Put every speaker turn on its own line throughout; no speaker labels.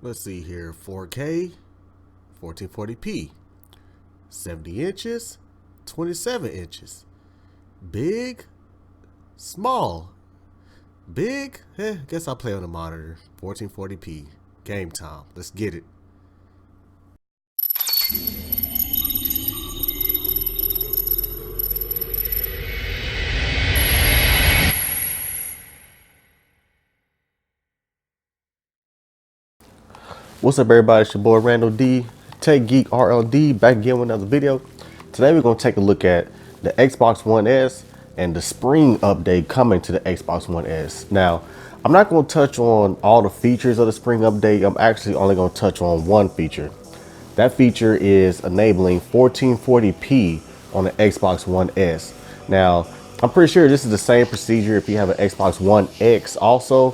Let's see here, 4K, 1440p, 70 inches, 27 inches, big, small, big, guess I'll play on the monitor, 1440p, game time, let's get it. What's up everybody, it's your boy Randall D, Tech Geek RLD, back again with another video. Today we're going to take a look at the Xbox One S and the spring update coming to the Xbox One S. Now, I'm not going to touch on all the features of the spring update. I'm actually only going to touch on one feature. That feature is enabling 1440p on the Xbox One S. Now, I'm pretty sure this is the same procedure if you have an Xbox One X also.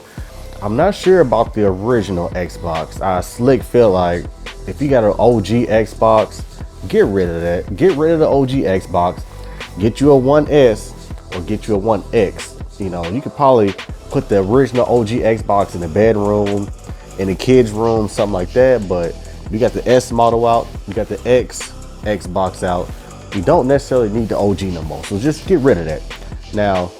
I'm not sure about the original Xbox. I slick feel like if you got an OG Xbox, get rid of that. Get rid of the OG Xbox. Get you a One S or get you a One X. You know, you could probably put the original OG Xbox in the bedroom, in the kids' room, something like that. But you got the S model out, you got the X Xbox out. You don't necessarily need the OG no more. So just get rid of that. Now,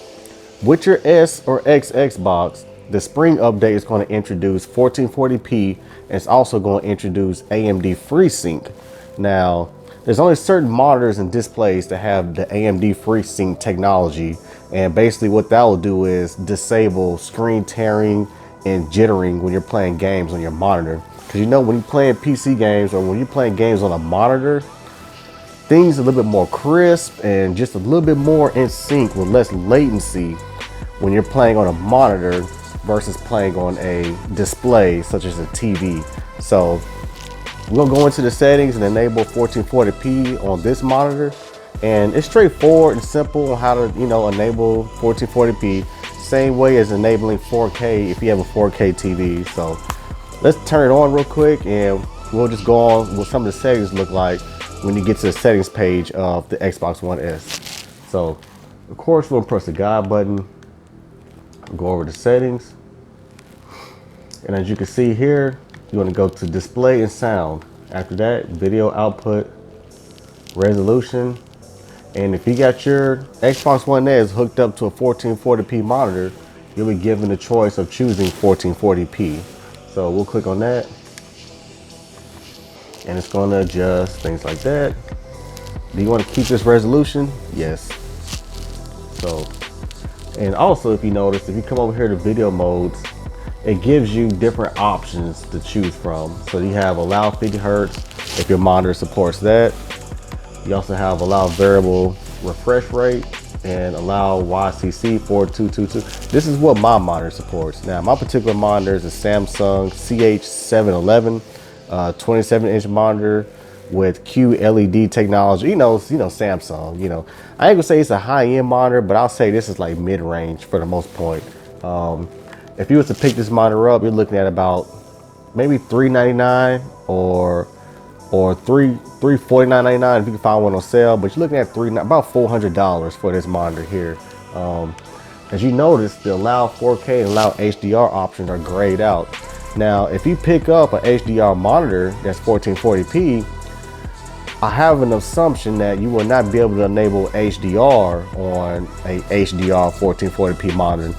with your S or X Xbox, the spring update is going to introduce 1440p, and it's also going to introduce AMD Freesync. Now, there's only certain monitors and displays that have the AMD Freesync technology, and basically what that will do is disable screen tearing and jittering when you're playing games on your monitor. Because you know, when you're playing PC games or when you're playing games on a monitor, things are a little bit more crisp and just a little bit more in sync with less latency when you're playing on a monitor versus playing on a display such as a TV. So we're gonna go into the settings and enable 1440p on this monitor, and it's straightforward and simple on how to enable 1440p, same way as enabling 4K if you have a 4K TV. So let's turn it on real quick and we'll just go on what some of the settings look like when you get to the settings page of the Xbox One S. So of course we're gonna press the guide button, go over to settings, and as you can see here, you want to go to display and sound. After that, video output, resolution, and if you got your Xbox One S hooked up to a 1440p monitor, you'll be given the choice of choosing 1440p. So we'll click on that, and it's going to adjust things like that. Do you want to keep this resolution? Yes. So, and also, if you notice, if you come over here to video modes, it gives you different options to choose from. So you have allow 50 Hertz if your monitor supports that. You also have allow variable refresh rate and allow YCC 4222. This is what my monitor supports. Now, my particular monitor is a Samsung CH711 27-inch monitor with QLED technology. You know Samsung. I ain't gonna say it's a high-end monitor, but I'll say this is like mid-range for the most part. If you was to pick this monitor up, you're looking at about maybe $399 or $349.99 if you can find one on sale. But you're looking at about $400 for this monitor here. As you notice, the allow 4K and allow HDR options are grayed out. Now, if you pick up an HDR monitor that's 1440p, I have an assumption that you will not be able to enable HDR on a HDR 1440p monitor.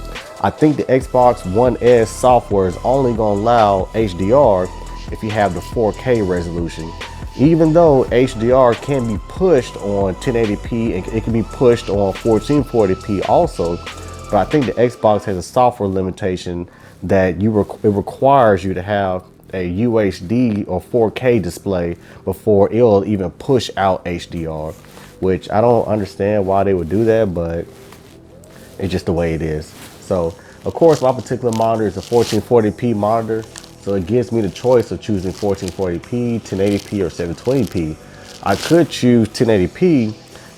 I think the Xbox One S software is only going to allow HDR if you have the 4K resolution. Even though HDR can be pushed on 1080p and it can be pushed on 1440p also, but I think the Xbox has a software limitation that it requires you to have a UHD or 4K display before it'll even push out HDR, which I don't understand why they would do that, but it's just the way it is. So of course my particular monitor is a 1440p monitor, so it gives me the choice of choosing 1440p, 1080p, or 720p. I could choose 1080p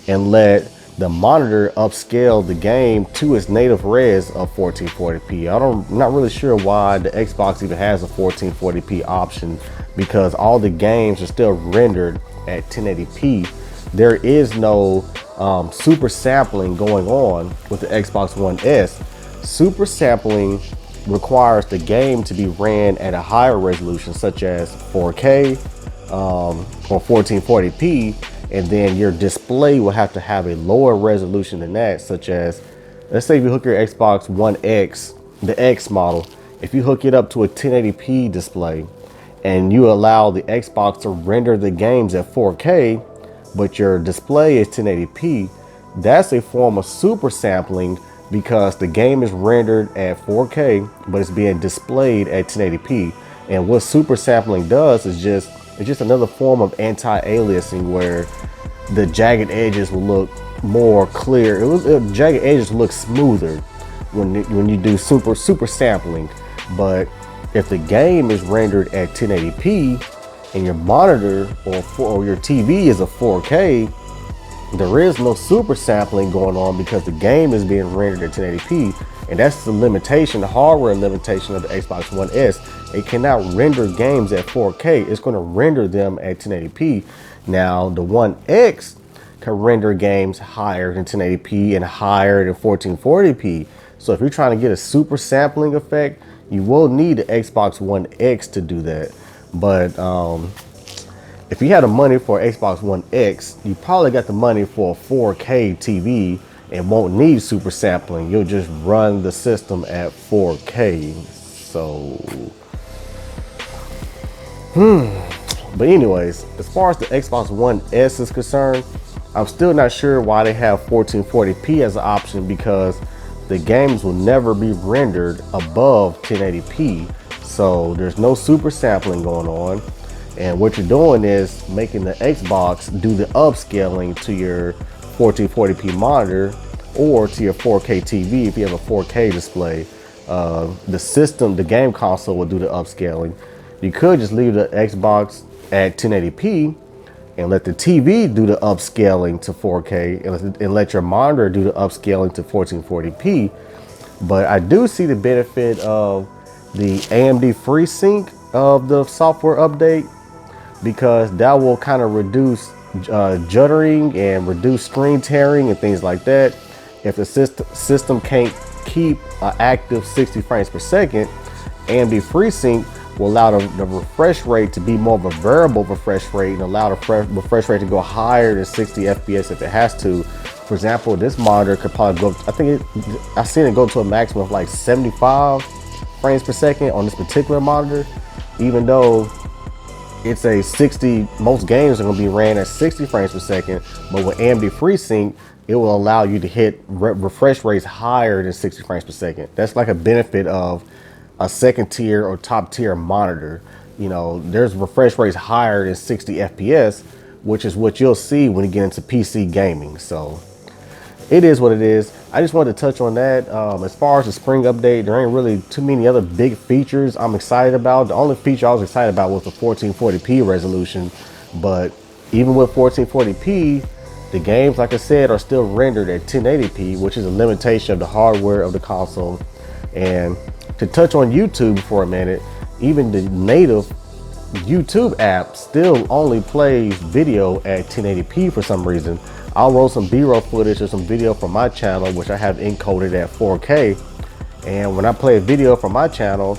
and let the monitor upscale the game to its native res of 1440p. I'm not really sure why the Xbox even has a 1440p option, because all the games are still rendered at 1080p. There is no super sampling going on with the Xbox One S. Super sampling requires the game to be ran at a higher resolution, such as 4K or 1440p, and then your display will have to have a lower resolution than that, such as, let's say if you hook your Xbox One X, the X model, if you hook it up to a 1080p display and you allow the Xbox to render the games at 4K, but your display is 1080p, that's a form of super sampling, because the game is rendered at 4K, but it's being displayed at 1080p. And what super sampling does is it's just another form of anti-aliasing, where the jagged edges will look more clear. Jagged edges look smoother when you do super sampling. But if the game is rendered at 1080p and your monitor or your TV is a 4K, there is no super sampling going on, because the game is being rendered at 1080p. And that's the limitation, the hardware limitation of the Xbox One S. It cannot render games at 4K. It's going to render them at 1080p. Now, the One X can render games higher than 1080p and higher than 1440p. So if you're trying to get a super sampling effect, you will need the Xbox One X to do that. But if you had the money for Xbox One X, you probably got the money for a 4K TV and won't need super sampling. You'll just run the system at 4K. So, but anyways, as far as the Xbox One S is concerned, I'm still not sure why they have 1440p as an option, because the games will never be rendered above 1080p. So there's no super sampling going on. And what you're doing is making the Xbox do the upscaling to your 1440p monitor or to your 4K TV if you have a 4K display. The game console will do the upscaling. You could just leave the Xbox at 1080p and let the TV do the upscaling to 4K and let your monitor do the upscaling to 1440p. But I do see the benefit of the AMD Freesync of the software update, because that will kind of reduce juddering and reduce screen tearing and things like that. If the system can't keep an active 60 frames per second, AMD FreeSync will allow the refresh rate to be more of a variable refresh rate and allow the refresh rate to go higher than 60 FPS if it has to. For example, this monitor could probably go, I've seen it go to a maximum of like 75 frames per second on this particular monitor, even though it's a 60, most games are going to be ran at 60 frames per second, but with AMD FreeSync, it will allow you to hit refresh rates higher than 60 frames per second. That's like a benefit of a second tier or top tier monitor. You know, there's refresh rates higher than 60 FPS, which is what you'll see when you get into PC gaming. So it is what it is. I just wanted to touch on that. As far as the spring update, there ain't really too many other big features I'm excited about. The only feature I was excited about was the 1440p resolution. But even with 1440p, the games, like I said, are still rendered at 1080p, which is a limitation of the hardware of the console. And to touch on YouTube for a minute, even the native YouTube app still only plays video at 1080p for some reason. I'll roll some B-roll footage or some video from my channel, which I have encoded at 4K. And when I play a video from my channel,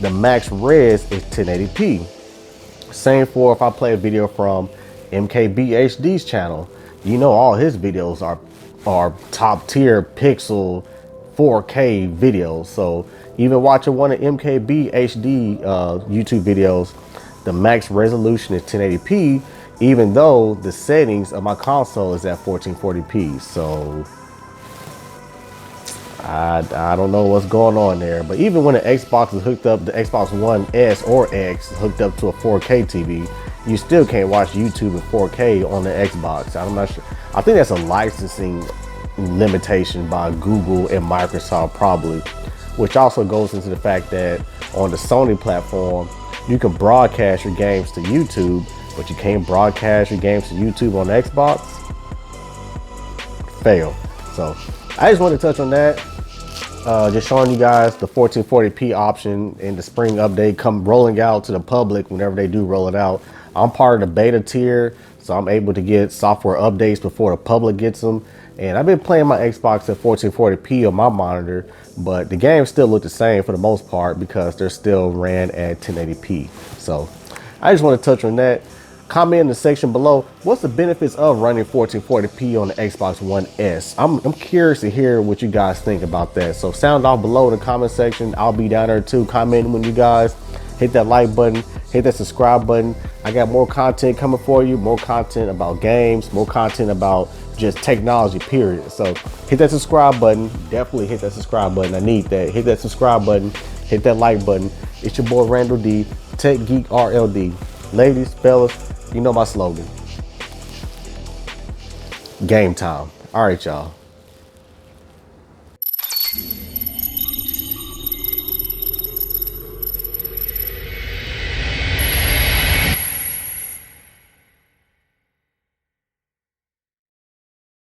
the max res is 1080p. Same for if I play a video from MKBHD's channel. You know, all his videos are top tier pixel 4K videos. So even watching one of MKBHD YouTube videos, the max resolution is 1080p, even though the settings of my console is at 1440p. So I don't know what's going on there. But even when the Xbox is hooked up, the Xbox One S or X hooked up to a 4K TV, you still can't watch YouTube in 4K on the Xbox. I'm not sure. I think that's a licensing limitation by Google and Microsoft probably, which also goes into the fact that on the Sony platform, you can broadcast your games to YouTube, but you can't broadcast your games to YouTube on the Xbox. Fail. So I just wanted to touch on that. Just showing you guys the 1440p option and the spring update come rolling out to the public whenever they do roll it out. I'm part of the beta tier, so I'm able to get software updates before the public gets them. And I've been playing my Xbox at 1440p on my monitor, but the games still look the same for the most part because they're still ran at 1080p. So I just want to touch on that. Comment in the section below, what's the benefits of running 1440p on the Xbox One S? I'm curious to hear what you guys think about that. So sound off below in the comment section. I'll be down there too, commenting with you guys. Hit that like button, hit that subscribe button. I got more content coming for you, more content about games, more content about just technology, period. So hit that subscribe button, definitely hit that subscribe button. I need that. Hit that subscribe button, hit that like button. It's your boy Randall D, Tech Geek RLD. Ladies, fellas, you know my slogan. Game time. All right, y'all.